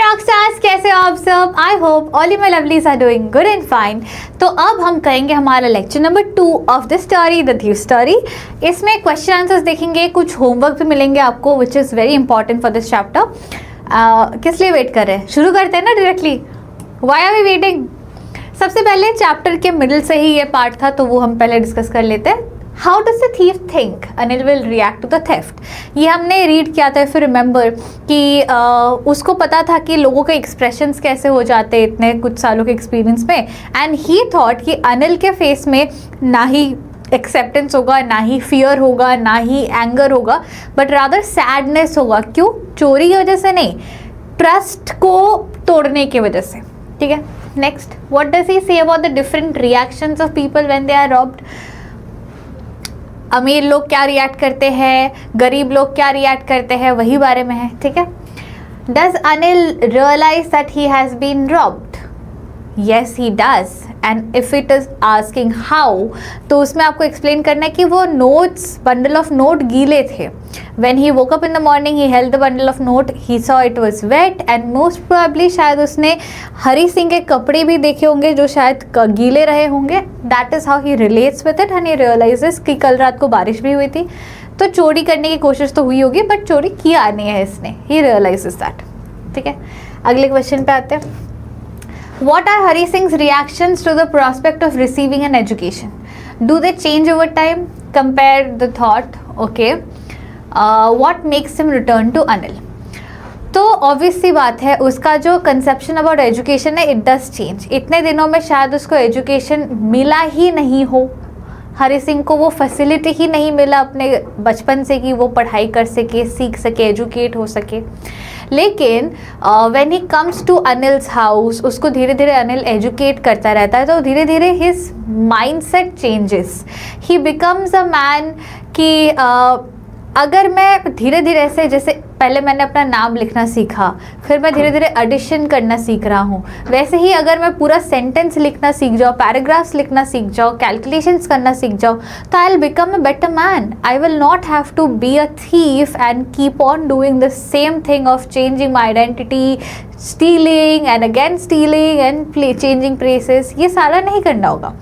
Rockstars, कैसे हो आप सब? I hope all you my lovelies are doing good and fine. तो अब हम करेंगे हमारा lecture number 2 of the story the thief story. इसमें क्वेश्चन आंसर्स देखेंगे, कुछ होमवर्क भी मिलेंगे आपको which is very important for this chapter. किस लिए वेट कर रहे हैं? शुरू करते हैं ना directly. Why are we waiting? सबसे पहले चैप्टर के मिडिल से ही ये पार्ट था, तो वो हम पहले डिस्कस कर लेते हैं। How does the thief think Anil will react to the theft? ये हमने रीड किया था, फिर रिमेंबर कि उसको पता था कि लोगों के एक्सप्रेशंस कैसे हो जाते हैं इतने कुछ सालों के एक्सपीरियंस में, एंड ही थॉट कि अनिल के फेस में ना ही एक्सेप्टेंस होगा, ना ही फियर होगा, ना ही एंगर होगा, बट रादर सैडनेस होगा। क्यों? चोरी की वजह से नहीं, ट्रस्ट को तोड़ने की वजह से। ठीक है, next, what does he say about the different reactions of people when they are robbed? अमीर लोग क्या रिएक्ट करते हैं, गरीब लोग क्या रिएक्ट करते हैं, वही बारे में है। ठीक है, does Anil realise that he has been robbed? Yes he does, and if it is asking how, तो उसमें आपको एक्सप्लेन करना है कि वो नोट्स, बंडल ऑफ नोट गीले थे। When he woke up in the morning, he held the bundle of note. He saw it was wet, and most probably शायद उसने हरी सिंह के कपड़े भी देखे होंगे जो शायद गीले रहे होंगे। That is how he relates with it, and he realizes कि कल रात को बारिश भी हुई थी, तो चोरी करने की कोशिश तो हुई होगी, बट चोरी किया नहीं है इसने। He realizes that. ठीक है, अगले क्वेश्चन पे आते हैं। What are Hari Singh's reactions to the prospect of receiving an education? Do they change over time? Compare the thought. Okay. What makes him return to Anil? तो ऑब्वियस सी बात है, उसका जो कंसेप्शन अबाउट एजुकेशन है, it does change. इतने दिनों में शायद उसको एजुकेशन मिला ही नहीं हो, हरी सिंह को वो फैसिलिटी ही नहीं मिला अपने बचपन से कि वो पढ़ाई कर सके, सीख सके, एजुकेट हो सके। लेकिन when he comes to Anil's house, उसको धीरे धीरे अनिल एजुकेट करता रहता है, तो धीरे धीरे his mindset changes. He becomes a man कि अगर मैं धीरे धीरे ऐसे, जैसे पहले मैंने अपना नाम लिखना सीखा, फिर मैं धीरे धीरे एडिशन करना सीख रहा हूँ, वैसे ही अगर मैं पूरा सेंटेंस लिखना सीख जाऊँ, पैराग्राफ्स लिखना सीख जाऊँ, कैलकुलेशंस करना सीख जाऊँ, तो I will become a better man. I will not have to be a thief and keep on doing the same thing of changing my identity, stealing and again stealing and changing places. ये सारा नहीं करना होगा।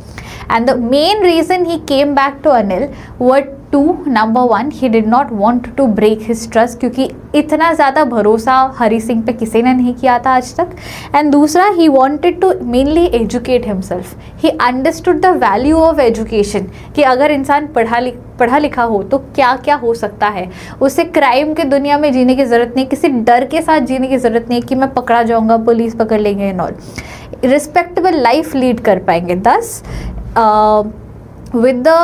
And the main reason he came back to Anil were two. Number one, he did not want to break his trust, क्योंकि इतना ज़्यादा भरोसा हरी सिंह पे किसी ने नहीं किया था आज तक। एंड दूसरा, he wanted to mainly educate himself. He understood the value of education, कि अगर इंसान पढ़ा लिखा हो तो क्या क्या हो सकता है। उसे क्राइम के दुनिया में जीने की ज़रूरत नहीं, किसी डर के साथ जीने की ज़रूरत नहीं कि मैं पकड़ा जाऊँगा, पुलिस पकड़ लेंगे and all. Respectable life lead कर पाएंगे। दस with the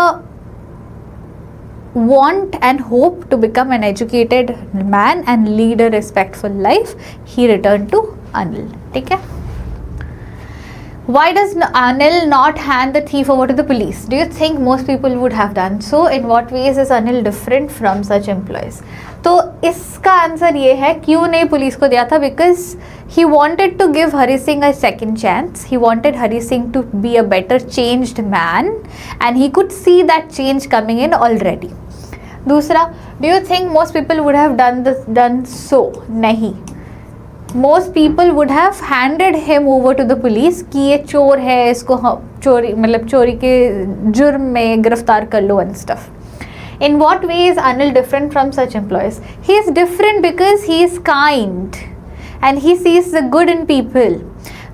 want and hope to become an educated man and lead a respectful life, he returned to Anil. ठीक है, why does Anil not hand the thief over to the police? Do you think most people would have done so? In what ways is Anil different from such employees? तो इसका answer ये है, क्यों नहीं police को दिया था? Because he wanted to give Hari Singh a second chance. He wanted Hari Singh to be a better changed man, and he could see that change coming in already. दूसरा, do you think most people would have done so? नहीं, most people would have handed him over to the police कि ये चोर है, इसको चोरी मतलब चोरी के जुर्म में गिरफ्तार कर लो and stuff. In what way is Anil different from such employees? He is different because he is kind and he sees the good in people.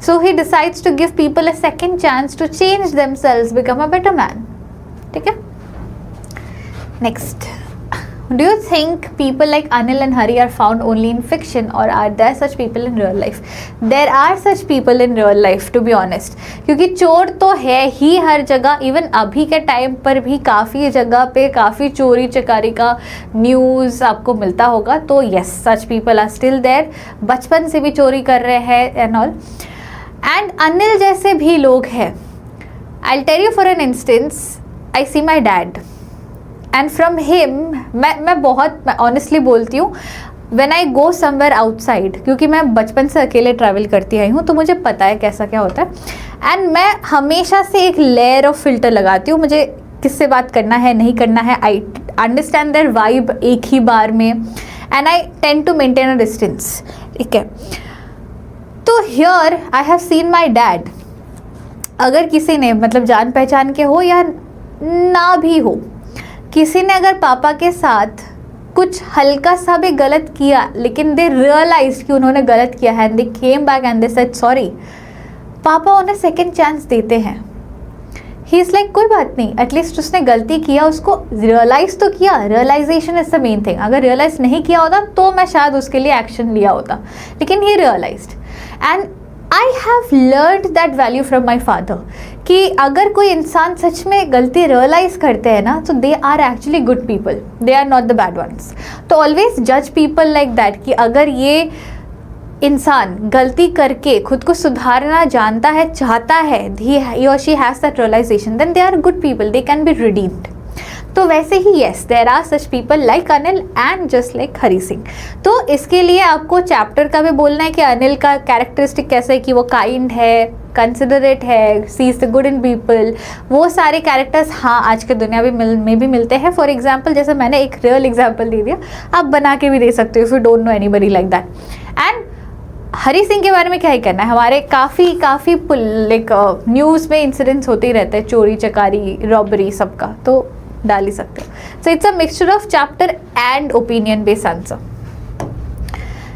So he decides to give people a second chance to change themselves, become a better man. ठीक है? Next. Do you think people like Anil and Hari are found only in fiction, or are there such people in real life? There are such people in real life, to be honest. क्योंकि चोर तो है ही हर जगह। Even अभी के time पर भी काफ़ी जगह पे काफ़ी चोरी चकारी का न्यूज़ आपको मिलता होगा। तो yes, such people are still there. बचपन से भी चोरी कर रहे हैं and all. And अनिल जैसे भी लोग हैं। I'll tell you for an instance, I see my dad. And from him मैं बहुत ऑनेस्टली बोलती हूँ, when I go somewhere outside, क्योंकि मैं बचपन से अकेले ट्रैवल करती आई हूँ, तो मुझे पता है कैसा क्या होता है। एंड मैं हमेशा से एक लेयर ऑफ फिल्टर लगाती हूँ, मुझे किससे बात करना है नहीं करना है, आई अंडरस्टैंड देयर वाइब एक ही बार में, and I tend to maintain a distance. ठीक है, तो here I have seen my dad. अगर किसी ने मतलब जान पहचान के हो या ना भी हो, किसी ने अगर पापा के साथ कुछ हल्का सा भी गलत किया लेकिन दे रियलाइज कि उन्होंने गलत किया है, they came back and they said sorry, पापा उन्हें सेकेंड चांस देते हैं. ही इज़ लाइक कोई बात नहीं, एटलीस्ट उसने गलती किया, उसको रियलाइज़ तो किया. Realisation is the main thing. अगर रियलाइज़ नहीं किया होता तो मैं शायद उसके लिए एक्शन लिया होता, लेकिन he realised. And I have learned that value from my father कि अगर कोई इंसान सच में गलती रियलाइज़ करते हैं ना, तो they are actually good people, they are not the bad ones. तो ऑलवेज जज पीपल लाइक दैट कि अगर ये इंसान गलती करके खुद को सुधारना जानता है, चाहता है, he or she has that realization, then they are good people, they can be redeemed. तो वैसे ही yes, there are such people like Anil and just like Hari Singh. तो इसके लिए आपको चैप्टर का भी बोलना है कि अनिल का कैरेक्टरिस्टिक कैसे है, कि वो काइंड है, कंसिडरेट है, sees the good in people. वो सारे कैरेक्टर्स हाँ आज के दुनिया में भी मिलते हैं. फॉर एग्जाम्पल जैसे मैंने एक रियल एग्जाम्पल दे दिया, आप बना के भी दे सकते हो if you don't know anybody like that. And Hari Singh के बारे में क्या ही करना है, हमारे काफ़ी लाइक न्यूज़ में इंसिडेंट्स होते ही रहते हैं, चोरी चकारी रॉबरी सबका, तो डाल ही सकते हो. So it's a mixture of chapter and opinion based answer.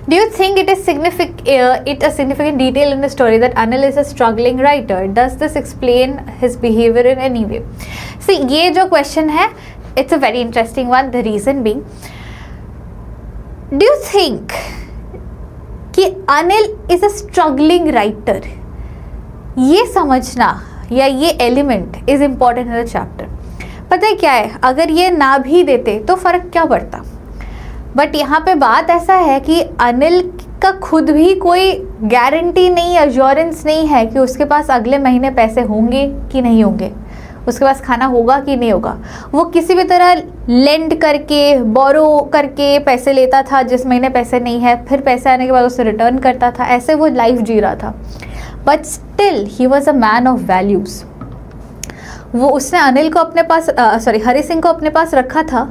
Do you think it is a significant detail in the story that Anil is a struggling writer? Does this explain his behavior in any way? See, ये जो question है, it's a very interesting one. The reason being, do you think कि Anil is a struggling writer, ये समझना या ये element is important in the chapter. पता है क्या है, अगर ये ना भी देते तो फ़र्क क्या पड़ता, बट यहाँ पे बात ऐसा है कि अनिल का खुद भी कोई गारंटी नहीं, एश्योरेंस नहीं है कि उसके पास अगले महीने पैसे होंगे कि नहीं होंगे, उसके पास खाना होगा कि नहीं होगा. वो किसी भी तरह लेंड करके, बोरो करके पैसे लेता था, जिस महीने पैसे नहीं है फिर पैसे आने के बाद उसे रिटर्न करता था, ऐसे वो लाइफ जी रहा था. But still he was a man of values. वो उसने अनिल को अपने पास हरी सिंह को अपने पास रखा था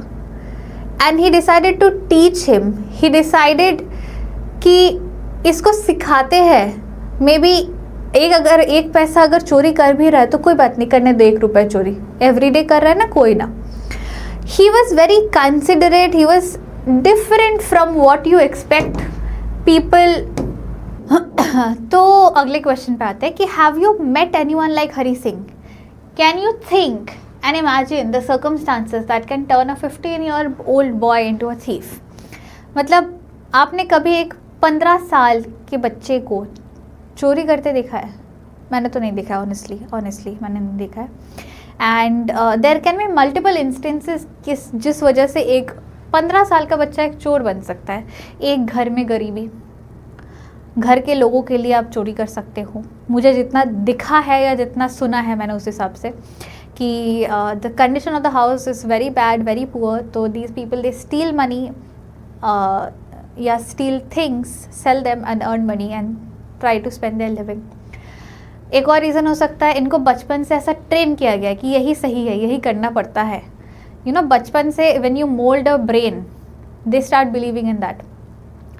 and he decided to teach him. He decided कि इसको सिखाते हैं. मे बी एक पैसा अगर चोरी कर भी रहा है तो कोई बात नहीं, करने दो 1 रुपये चोरी, एवरीडे कर रहा है ना, कोई ना. He was very considerate, he was different from what you expect people. तो अगले क्वेश्चन पे आते हैं कि have you met anyone like Hari Singh? Can you think and imagine the circumstances that can turn a 15-year-old boy into a thief? मतलब आपने कभी एक 15 साल के बच्चे को चोरी करते देखा है? मैंने तो नहीं देखा है, ऑनेस्टली मैंने नहीं देखा है. And there can be multiple instances जिस वजह से एक 15 साल का बच्चा एक चोर बन सकता है. एक घर में गरीबी, घर के लोगों के लिए आप चोरी कर सकते हो. मुझे जितना दिखा है या जितना सुना है मैंने उस हिसाब से कि the condition of the house is very bad, very poor. तो these people they steal money या steal things, sell them and earn money and try to spend their living. एक और रीज़न हो सकता है इनको बचपन से ऐसा ट्रेन किया गया कि यही सही है, यही करना पड़ता है. यू नो, बचपन से when you mould a brain they start believing in that.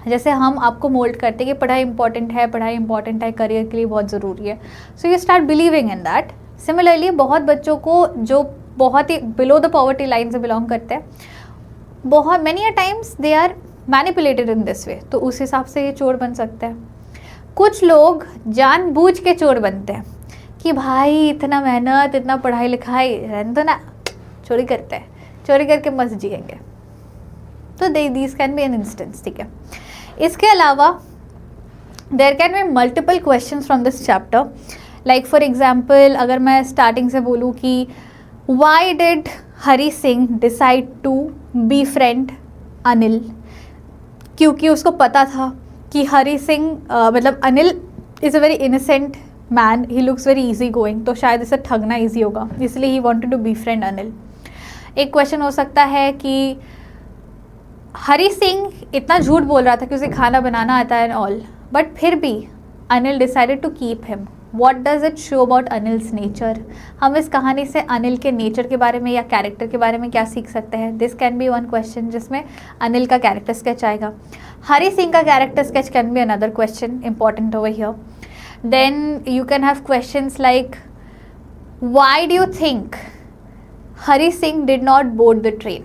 जैसे हम आपको मोल्ड करते हैं कि पढ़ाई इंपॉर्टेंट है, करियर के लिए बहुत ज़रूरी है, so you start believing in that. Similarly बहुत बच्चों को जो बहुत ही बिलो द पॉवर्टी लाइन से बिलोंग करते हैं, बहुत many a times they are manipulated in this way, तो उस हिसाब से ये चोर बन सकते हैं. कुछ लोग जानबूझ के चोर बनते हैं कि भाई इतना मेहनत, इतना पढ़ाई लिखाई, रहने दो ना, चोरी करते हैं, चोरी करके मस्त जिएंगे. तो these can be an instance. ठीक है, इसके अलावा there can be multiple questions from this chapter. Like for example अगर मैं स्टार्टिंग से बोलूँ कि why did Hari Singh decide to befriend Anil? क्योंकि उसको पता था कि हरी सिंह मतलब Anil is a very innocent man, he looks very easy going, तो शायद इसे ठगना ईजी होगा, इसलिए he wanted to befriend Anil. एक क्वेश्चन हो सकता है कि हरी सिंह इतना झूठ बोल रहा था कि उसे खाना बनाना आता है एंड ऑल, बट फिर भी Anil decided to keep him. What does it show about Anil's nature, हम इस कहानी से अनिल के नेचर के बारे में या कैरेक्टर के बारे में क्या सीख सकते हैं. This can be one question जिसमें अनिल का कैरेक्टर स्केच आएगा. हरी सिंह का character sketch can be another question important over here. Then you can have questions like why do you think Hari Singh did not board the train,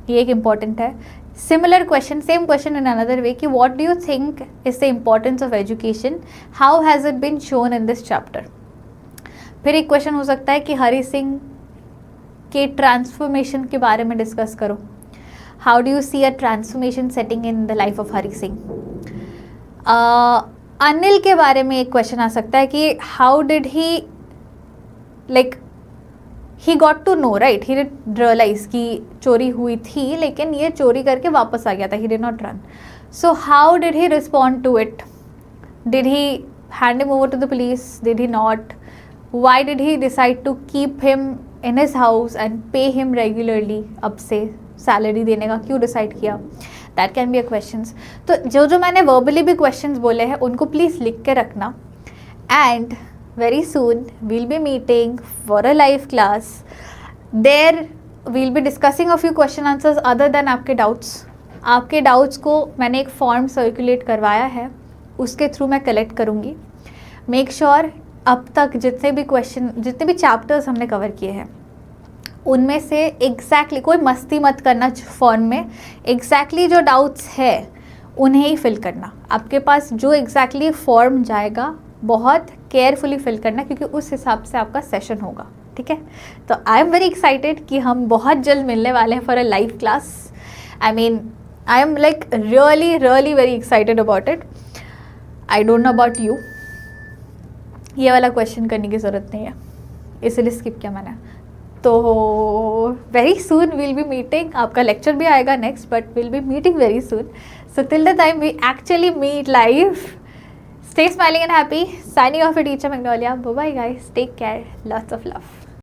ये एक important है. Similar question, same question in another way कि what do you think is the importance of education, how has it been shown in this chapter. फिर एक question हो सकता है कि हरी सिंह के ट्रांसफॉर्मेशन के बारे में डिस्कस करो. How do you see a transformation setting in the life of Hari Singh. Anil के बारे में एक क्वेश्चन आ सकता है कि how did he like he got to know, right, he did realise कि चोरी हुई थी लेकिन ये चोरी करके वापस आ गया था, he did not run. So how did he respond to it, did he hand him over to the police, did he not, why did he decide to keep him in his house and pay him regularly, अब से salary देने का क्यों decide किया. That can be a questions. तो जो मैंने verbally भी क्वेश्चंस बोले हैं उनको प्लीज़ लिख के रखना. And very soon we'll be meeting for a live class. There we'll be discussing a few question answers other than आपके doubts. आपके doubts को मैंने एक फॉर्म सर्कुलेट करवाया है, उसके थ्रू मैं कलेक्ट करूँगी. मेक श्योर अब तक जितने भी चैप्टर्स हमने कवर किए हैं उनमें से एग्जैक्टली कोई मस्ती मत करना फॉर्म में. एग्जैक्टली जो डाउट्स है उन्हें ही फिल करना. आपके पास जो एग्जैक्टली फॉर्म जाएगा बहुत केयरफुली फिल करना क्योंकि उस हिसाब से आपका सेशन होगा. ठीक है, तो आई एम वेरी एक्साइटेड कि हम बहुत जल्द मिलने वाले हैं for a live class. I mean I am like really very excited about it. I don't know about you. ये वाला क्वेश्चन करने की ज़रूरत नहीं है, इसलिए स्किप किया मैंने. तो very soon will be meeting. आपका लेक्चर भी आएगा next, but will be meeting very soon. So till the time we actually meet live. Stay smiling and happy. Signing off your teacher Magnolia. Bye bye guys. Take care. Lots of love.